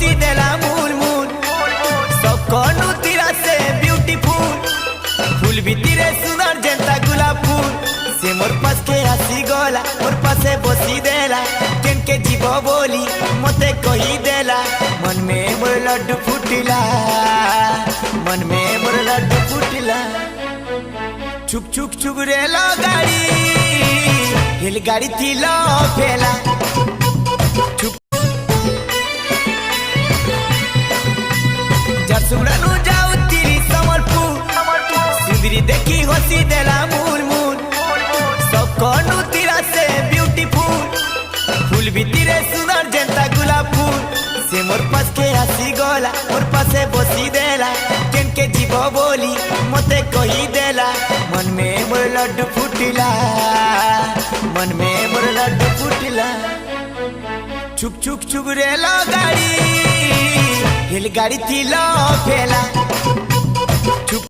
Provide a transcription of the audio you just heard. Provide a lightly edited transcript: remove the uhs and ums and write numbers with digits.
हसी देला मूल मूल सकनु तीरा से ब्यूटीफुल फूल भी तीरे सुंदर जेंता गुलाब फूल से मोर पास के हसी गला मोर पासे बसी देला केन के जीव बोली मते कही देला मन में मोर लड्डू फुटिला मन में मोर लड्डू फुटिला छुक छुक छुक रेला गाड़ी हिल गाड़ी थी लो फेला झरसुगड़ानु जाऊ तिरी समलपुर सुंदरी देखी हसी देला मूल मूल सकनु तीरा से ब्यूटीफुल फूल भी तीरे सुंदर जेंता गुलाब फूल से मोर पास के हसी गला मोर पासे बसी देला केन के जीव बोली मते कही देला मन में मोर लड्डू फुटिला मन में मोर लड्डू फुटिला छुक छुक छुक रेला गाड़ी हिल गाड़ी थी लो फेला।